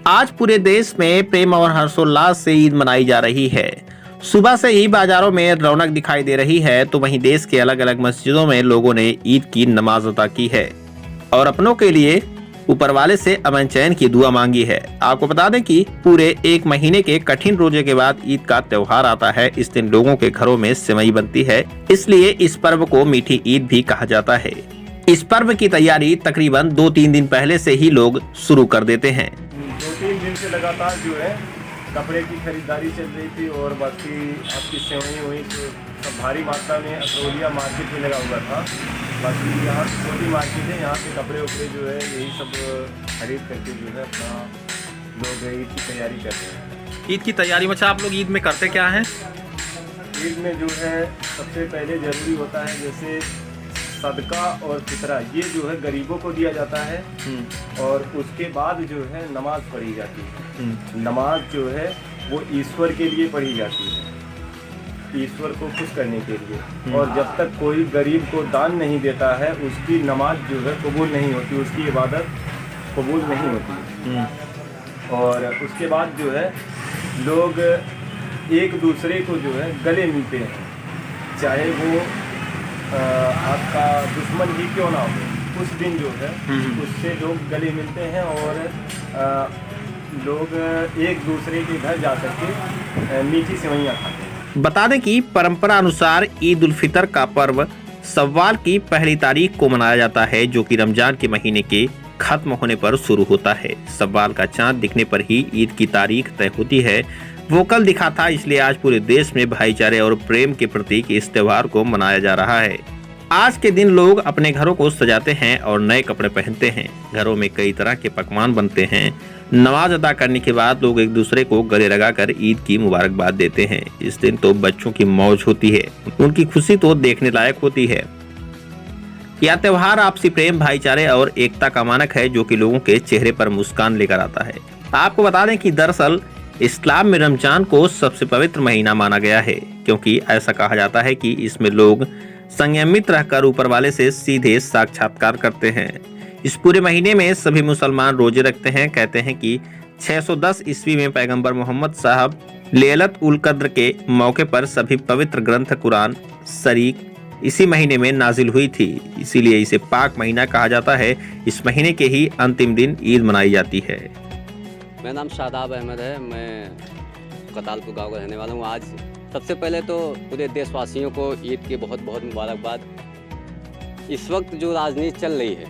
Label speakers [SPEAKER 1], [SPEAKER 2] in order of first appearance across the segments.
[SPEAKER 1] आज पूरे देश में प्रेम और हर्षोल्लास से ईद मनाई जा रही है। सुबह से ही बाजारों में रौनक दिखाई दे रही है, तो वहीं देश के अलग अलग मस्जिदों में लोगों ने ईद की नमाज अदा की है और अपनों के लिए ऊपर वाले से अमन चैन की दुआ मांगी है। आपको बता दें कि पूरे एक महीने के कठिन रोजे के बाद ईद का त्योहार आता है। इस दिन लोगों के घरों में सेवई बनती है, इसलिए इस पर्व को मीठी ईद भी कहा जाता है। इस पर्व की तैयारी तकरीबन 2-3 दिन पहले से ही लोग शुरू कर देते हैं।
[SPEAKER 2] 2-3 दिन से लगातार जो है कपड़े की खरीदारी चल रही थी और बाकी आपकी सेवई हुई तो सब भारी मात्रा में अकरोलिया मार्केट में लगा हुआ था। बाकी यहाँ छोटी मार्केट है, यहाँ पे कपड़े उपड़े जो है यही सब खरीद करके जो है अपना लोग ईद की तैयारी करते हैं।
[SPEAKER 1] ईद की तैयारी में आप लोग ईद में करते क्या हैं?
[SPEAKER 2] ईद में जो है सबसे पहले ज़रूरी होता है जैसे सदका और फितरा, ये जो है गरीबों को दिया जाता है और उसके बाद जो है नमाज पढ़ी जाती है। नमाज जो है वो ईश्वर के लिए पढ़ी जाती है, ईश्वर को खुश करने के लिए। और जब तक कोई गरीब को दान नहीं देता है उसकी नमाज जो है कबूल नहीं होती, उसकी इबादत कबूल नहीं होती। और उसके बाद जो है लोग एक दूसरे को जो है गले मिलते हैं, चाहे वो आपका दुश्मन ही क्यों ना हो, उस दिन जो है उससे लोग गले मिलते हैं और लोग एक दूसरे के घर जा करके मीठी सेवइयाँ खाते हैं।
[SPEAKER 1] बता दें कि परंपरा अनुसार ईद उल फितर का पर्व सव्वाल की पहली तारीख को मनाया जाता है, जो कि रमजान के महीने के खत्म होने पर शुरू होता है। सव्वाल का चांद दिखने पर ही ईद की तारीख तय होती है। वो कल दिखा था, इसलिए आज पूरे देश में भाईचारे और प्रेम के प्रतीक इस त्योहार को मनाया जा रहा है। आज के दिन लोग अपने घरों को सजाते हैं और नए कपड़े पहनते हैं। घरों में कई तरह के पकवान बनते हैं। नमाज अदा करने के बाद लोग एक दूसरे को गले लगाकर ईद की मुबारकबाद देते हैं। इस दिन तो बच्चों की मौज होती है, उनकी खुशी तो देखने लायक होती है। यह त्योहार आपसी प्रेम, भाईचारे और एकता का मानक है, जो कि लोगों के चेहरे पर मुस्कान लेकर आता है। आपको बता दें कि दरअसल इस्लाम में रमजान को सबसे पवित्र महीना माना गया है, क्योंकि ऐसा कहा जाता है कि इसमें लोग संयमित रहकर ऊपर वाले से सीधे साक्षात्कार करते हैं। इस पूरे महीने में सभी मुसलमान रोजे रखते हैं। कहते हैं कि 610 ईस्वी में पैगंबर मोहम्मद साहब लैलत उल कद्र के मौके पर सभी पवित्र ग्रंथ कुरान शरीक इसी महीने में नाजिल हुई थी, इसीलिए इसे पाक महीना कहा जाता है। इस महीने के ही अंतिम दिन ईद मनाई जाती है।
[SPEAKER 3] मेरा नाम शादाब अहमद है, मैं कतालपुर गांव का रहने वाला हूँ। आज सबसे पहले तो पूरे देशवासियों को ईद की बहुत बहुत मुबारकबाद। इस वक्त जो राजनीति चल रही है,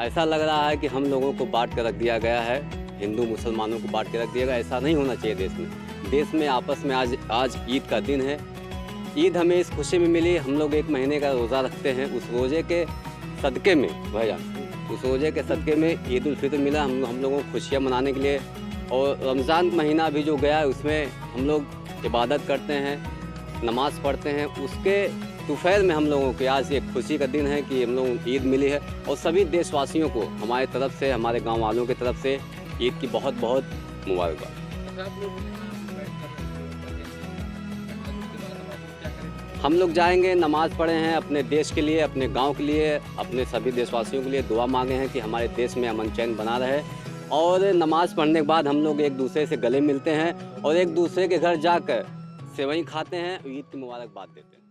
[SPEAKER 3] ऐसा लग रहा है कि हम लोगों को बांट कर रख दिया गया है, हिंदू मुसलमानों को बांट के रख दिया गया। ऐसा नहीं होना चाहिए देश में आपस में आज ईद का दिन है। ईद हमें इस खुशी में मिली, हम लोग एक महीने का रोज़ा रखते हैं, उस रोज़े के सदक़े में उस रोज़े के सदक़े में ईद उल फितर मिला हम लोगों को खुशियाँ मनाने के लिए। और रमज़ान महीना भी जो गया है उसमें हम लोग इबादत करते हैं, नमाज़ पढ़ते हैं। उसके दोपहर में हम लोगों के आज एक खुशी का दिन है कि हम लोगों को ईद मिली है। और सभी देशवासियों को हमारे तरफ से, हमारे गाँव वालों की तरफ से ईद की बहुत बहुत मुबारकबाद। हम लोग जाएंगे, नमाज़ पढ़े हैं अपने देश के लिए, अपने गांव के लिए, अपने सभी देशवासियों के लिए दुआ मांगे हैं कि हमारे देश में अमन चैन बना रहे। और नमाज़ पढ़ने के बाद हम लोग एक दूसरे से गले मिलते हैं और एक दूसरे के घर जाकर सेवई खाते हैं, ईद की मुबारकबाद देते हैं।